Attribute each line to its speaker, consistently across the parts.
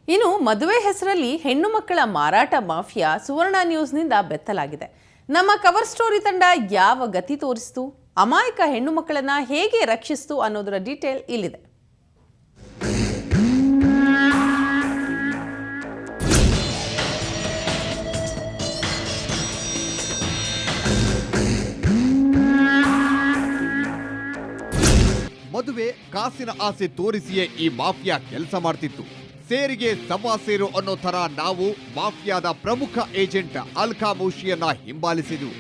Speaker 1: ಇನ್ನು ಮದುವೆ ಹೆಸರಲ್ಲಿ ಹೆಣ್ಣು ಮಕ್ಕಳ ಮಾರಾಟ ಮಾಫಿಯಾ ಸುವರ್ಣ ನ್ಯೂಸ್ನಿಂದ ಬೆತ್ತಲಾಗಿದೆ. ನಮ್ಮ ಕವರ್ ಸ್ಟೋರಿ ತಂಡ ಯಾವ ಗತಿ ತೋರಿಸಿತು, ಅಮಾಯಕ ಹೆಣ್ಣು ಮಕ್ಕಳನ್ನ ಹೇಗೆ ರಕ್ಷಿಸಿತು ಅನ್ನೋದರ ಡೀಟೇಲ್ ಇಲ್ಲಿದೆ.
Speaker 2: ಮದುವೆ ಕಾಸಿನ ಆಸೆ ತೋರಿಸಿಯೇ ಈ ಮಾಫಿಯಾ ಕೆಲಸ ಮಾಡ್ತಿತ್ತು. ಸೇರಿಗೆ ಸವಾ ಸೇರು ಅನ್ನೋ ತರ ನಾವು ಮಾಫಿಯಾದ ಪ್ರಮುಖ ಏಜೆಂಟ್ ಅಲ್ಕಾ ಮೌಶಿಯನ್ನ ಹಿಂಬಾಲಿಸಿದ್ವು.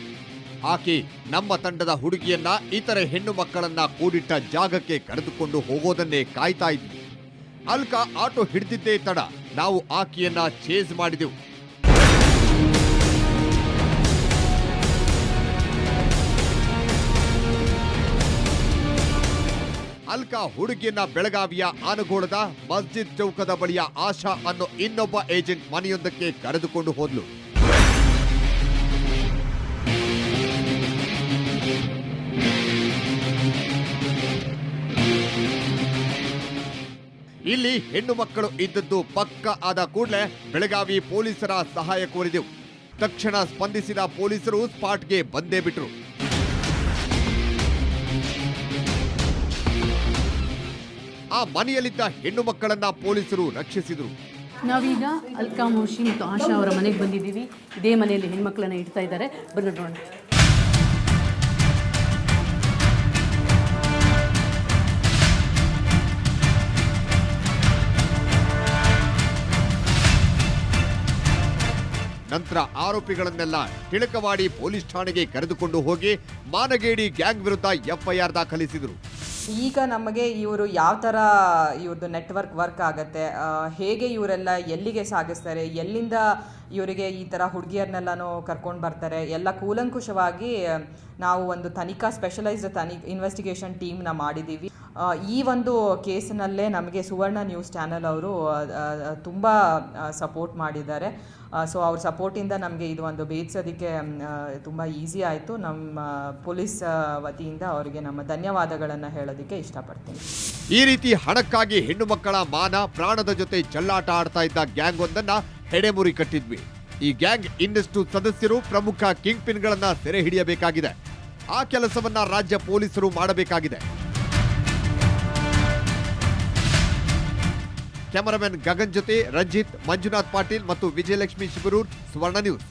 Speaker 2: ಆಕೆ ನಮ್ಮ ತಂಡದ ಹುಡುಗಿಯನ್ನ ಇತರೆ ಹೆಣ್ಣು ಮಕ್ಕಳನ್ನ ಕೂಡಿಟ್ಟ ಜಾಗಕ್ಕೆ ಕರೆದುಕೊಂಡು ಹೋಗೋದನ್ನೇ ಕಾಯ್ತಾ ಇದ್ವಿ. ಅಲ್ಕಾ ಆಟೋ ಹಿಡಿದಿದ್ದೇ ತಡ ನಾವು ಆಕೆಯನ್ನ ಚೇಸ್ ಮಾಡಿದೆವು. ಅಲ್ಕಾ ಹುಡುಗಿಯನ್ನ ಬೆಳಗಾವಿಯ ಆನಗೋಳದ ಮಸ್ಜಿದ್ ಚೌಕದ ಬಳಿಯ ಆಶಾ ಅನ್ನೋ ಇನ್ನೊಬ್ಬ ಏಜೆಂಟ್ ಮನೆಯೊಂದಕ್ಕೆ ಕರೆದುಕೊಂಡು ಹೋದ್ಲು. ಇಲ್ಲಿ ಹೆಣ್ಣು ಮಕ್ಕಳು ಇದ್ದದ್ದು ಪಕ್ಕ ಆದ ಕೂಡಲೇ ಬೆಳಗಾವಿ ಪೊಲೀಸರ ಸಹಾಯ ಕೋರಿದೆವು. ತಕ್ಷಣ ಸ್ಪಂದಿಸಿದ ಪೊಲೀಸರು ಸ್ಪಾಟ್ಗೆ ಬಂದೇ ಬಿಟ್ರು. ಆ ಮನೆಯಲ್ಲಿದ್ದ ಹೆಣ್ಣು ಮಕ್ಕಳನ್ನ ಪೊಲೀಸರು ರಕ್ಷಿಸಿದರು.
Speaker 3: ನಾವೀಗ ಅಲ್ಕಾ ಮೌಶಿ ಮತ್ತು ಆಶಾ ಅವರ ಮನೆಗೆ ಬಂದಿದ್ದೀವಿ. ಇದೇ ಮನೆಯಲ್ಲಿ ಹೆಣ್ಮಕ್ಳನ್ನ ಇಡ್ತಾ ಇದ್ದಾರೆ. ಬನ್ನಿ ನೋಡೋಣ.
Speaker 2: ನಂತರ ಆರೋಪಿಗಳನ್ನೆಲ್ಲ ಟಿಳಕವಾಡಿ ಪೊಲೀಸ್ ಠಾಣೆಗೆ ಕರೆದುಕೊಂಡು ಹೋಗಿ ಮಾನಗೇಡಿ ಗ್ಯಾಂಗ್ ವಿರುದ್ಧ ಎಫ್ಐಆರ್ ದಾಖಲಿಸಿದರು.
Speaker 4: ಈಗ ನಮಗೆ ಇವರು ಯಾವ ಥರ ಇವ್ರದ್ದು ನೆಟ್ವರ್ಕ್ ವರ್ಕ್ ಆಗುತ್ತೆ, ಹೇಗೆ ಇವರೆಲ್ಲ ಎಲ್ಲಿಗೆ ಸಾಗಿಸ್ತಾರೆ, ಎಲ್ಲಿಂದ ಇವರಿಗೆ ಈ ಥರ ಹುಡುಗಿಯರನ್ನೆಲ್ಲನೂ ಕರ್ಕೊಂಡು ಬರ್ತಾರೆ, ಎಲ್ಲ ಕೂಲಂಕುಷವಾಗಿ ನಾವು ಒಂದು ಸ್ಪೆಷಲೈಸ್ಡ್ ಇನ್ವೆಸ್ಟಿಗೇಷನ್ ಟೀಮ್ನ ಮಾಡಿದ್ದೀವಿ. ಈ ಒಂದು ಕೇಸಿನಲ್ಲೇ ನಮಗೆ ಸುವರ್ಣ ನ್ಯೂಸ್ ಚಾನಲ್ ಅವರು ತುಂಬ ಸಪೋರ್ಟ್ ಮಾಡಿದ್ದಾರೆ. ಸೊ ಅವ್ರ ಸಪೋರ್ಟಿಂದ ನಮಗೆ ಇದು ಒಂದು ಭೇದಿಸೋದಕ್ಕೆ ತುಂಬ ಈಸಿ ಆಯಿತು. ನಮ್ಮ ಪೊಲೀಸ್ ವತಿಯಿಂದ ಅವರಿಗೆ ನಮ್ಮ ಧನ್ಯವಾದಗಳನ್ನು ಹೇಳೋದಕ್ಕೆ ಇಷ್ಟಪಡ್ತೀನಿ.
Speaker 2: ಈ ರೀತಿ ಹಣಕ್ಕಾಗಿ ಹೆಣ್ಣು ಮಕ್ಕಳ ಮಾನ ಪ್ರಾಣದ ಜೊತೆ ಚೆಲ್ಲಾಟ ಆಡ್ತಾ ಇದ್ದ ಗ್ಯಾಂಗ್ ಒಂದನ್ನ ಹೆಡೆಮುರಿ ಕಟ್ಟಿದ್ವಿ. ಈ ಗ್ಯಾಂಗ್ ಇನ್ನಷ್ಟು ಸದಸ್ಯರು ಪ್ರಮುಖ ಕಿಂಗ್ ಪಿನ್ಗಳನ್ನ ಸೆರೆ ಹಿಡಿಯಬೇಕಾಗಿದೆ. ಆ ಕೆಲಸವನ್ನ ರಾಜ್ಯ ಪೊಲೀಸರು ಮಾಡಬೇಕಾಗಿದೆ. ಕ್ಯಾಮರಾಮನ್ ಗಗನ್ ಜೊತೆ ರಂಜಿತ್, ಮಂಜುನಾಥ್ ಪಾಟೀಲ್ ಮತ್ತು ವಿಜಯಲಕ್ಷ್ಮಿ ಶಿಬರೂರ್, ಸುವರ್ಣ ನ್ಯೂಸ್.